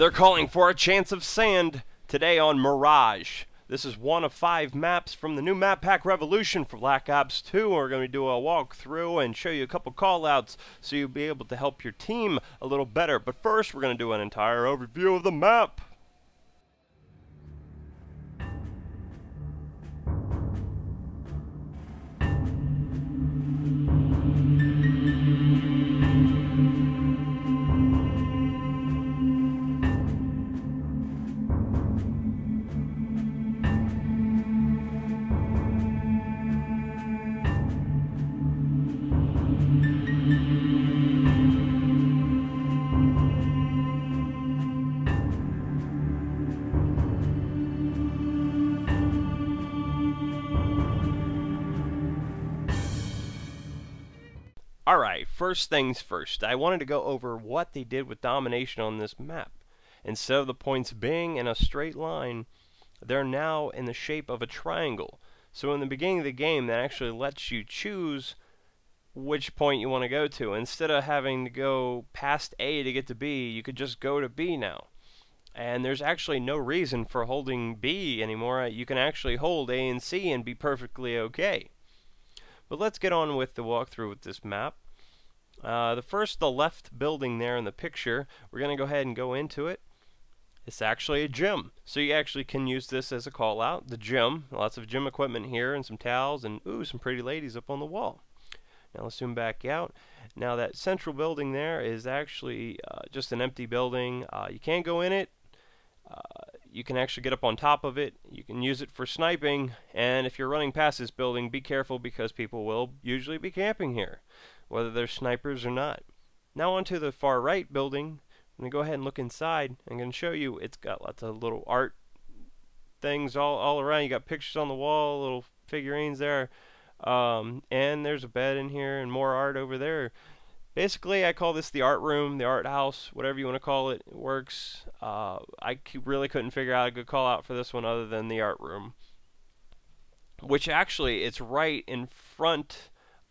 They're calling for a chance of sand today on Mirage. This is one of 5 maps from the new map pack Revolution for Black Ops 2. We're going to do a walkthrough and show you a couple callouts so you'll be able to help your team a little better. But first, we're going to do an entire overview of the map. Alright, first things first, I wanted to go over what they did with domination on this map. Instead of the points being in a straight line, they're now in the shape of a triangle. So in the beginning of the game, that actually lets you choose which point you want to go to. Instead of having to go past A to get to B, you could just go to B now. And there's actually no reason for holding B anymore. You can actually hold A and C and be perfectly okay. But let's get on with the walkthrough with this map. The left building there in the picture, we're going to go ahead and go into it. It's actually a gym, so you actually can use this as a call out. The gym, lots of gym equipment here and some towels and ooh, some pretty ladies up on the wall. Now let's zoom back out. Now that central building there is actually just an empty building. You can't go in it. You can actually get up on top of it. You can use it for sniping, and if you're running past this building, be careful because people will usually be camping here, whether they're snipers or not. Now onto the far right building. I'm going to go ahead and look inside. I'm going to show you it's got lots of little art things all around. You got pictures on the wall, little figurines there, and there's a bed in here and more art over there. Basically, I call this the art room, the art house, whatever you want to call it. It works. I really couldn't figure out a good call out for this one other than the art room, which actually it's right in front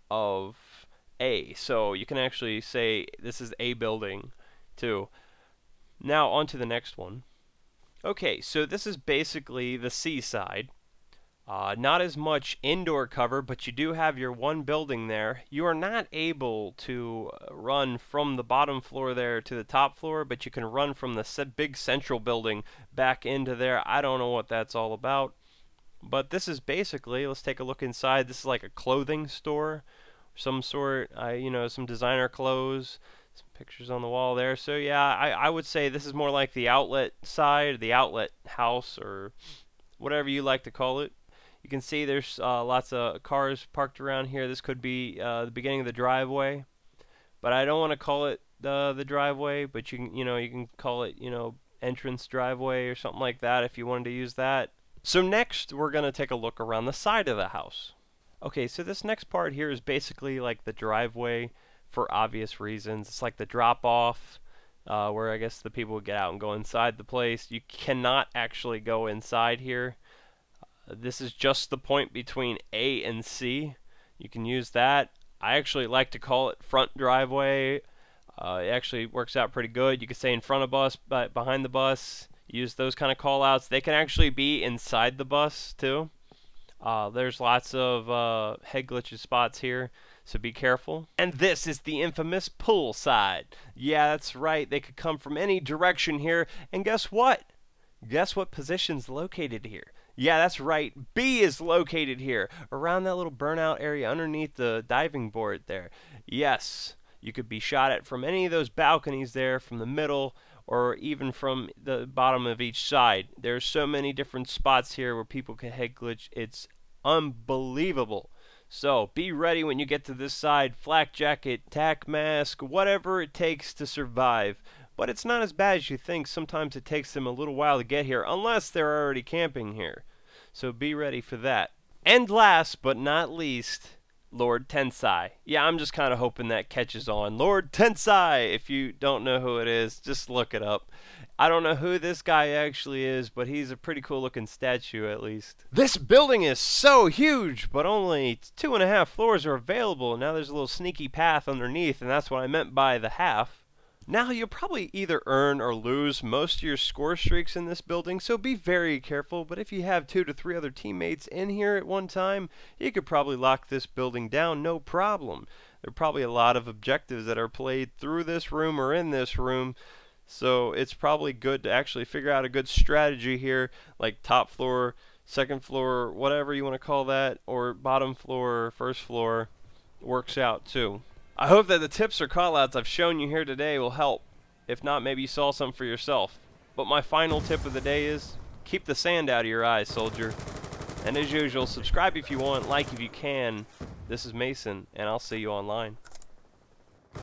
of A. So you can actually say this is A building too. Now on to the next one. Okay, so this is basically the C side. Not as much indoor cover, but you do have your one building there. You are not able to run from the bottom floor there to the top floor, but you can run from the big central building back into there. I don't know what that's all about, but this is basically, let's take a look inside. This is like a clothing store, some sort, you know, some designer clothes, some pictures on the wall there. So yeah, I would say this is more like the outlet side, the outlet house, or whatever you like to call it. You can see there's lots of cars parked around here. This could be the beginning of the driveway, but I don't want to call it the driveway. But you can call it entrance driveway or something like that if you wanted to use that. So next we're gonna take a look around the side of the house. Okay, so this next part here is basically like the driveway for obvious reasons. It's like the drop off where I guess the people would get out and go inside the place. You cannot actually go inside here. This is just the point between A and C. You can use that. I actually like to call it front driveway. It actually works out pretty good. You could say in front of bus, but behind the bus. Use those kind of call outs. They can actually be inside the bus too. There's lots of head glitches spots here, so be careful. And this is the infamous pull side. Yeah, that's right. They could come from any direction here. And guess what? Guess what position's located here? Yeah, that's right. B is located here, around that little burnout area underneath the diving board there. Yes, you could be shot at from any of those balconies there, from the middle, or even from the bottom of each side. There's so many different spots here where people can head glitch. It's unbelievable. So be ready when you get to this side. Flak jacket, tack mask, whatever it takes to survive. But it's not as bad as you think. Sometimes it takes them a little while to get here, unless they're already camping here. So be ready for that. And last but not least, Lord Tensai. Yeah, I'm just kind of hoping that catches on. Lord Tensai! If you don't know who it is, just look it up. I don't know who this guy actually is, but he's a pretty cool looking statue at least. This building is so huge, but only 2.5 floors are available. Now there's a little sneaky path underneath, and that's what I meant by the half. Now, you'll probably either earn or lose most of your score streaks in this building, so be very careful, but if you have 2 to 3 other teammates in here at one time, you could probably lock this building down no problem. There are probably a lot of objectives that are played through this room or in this room, so it's probably good to actually figure out a good strategy here, like top floor, second floor, whatever you want to call that, or bottom floor, first floor, works out too. I hope that the tips or callouts I've shown you here today will help. If not, maybe you saw some for yourself. But my final tip of the day is, keep the sand out of your eyes, soldier. And as usual, subscribe if you want, like if you can. This is Mason, and I'll see you online.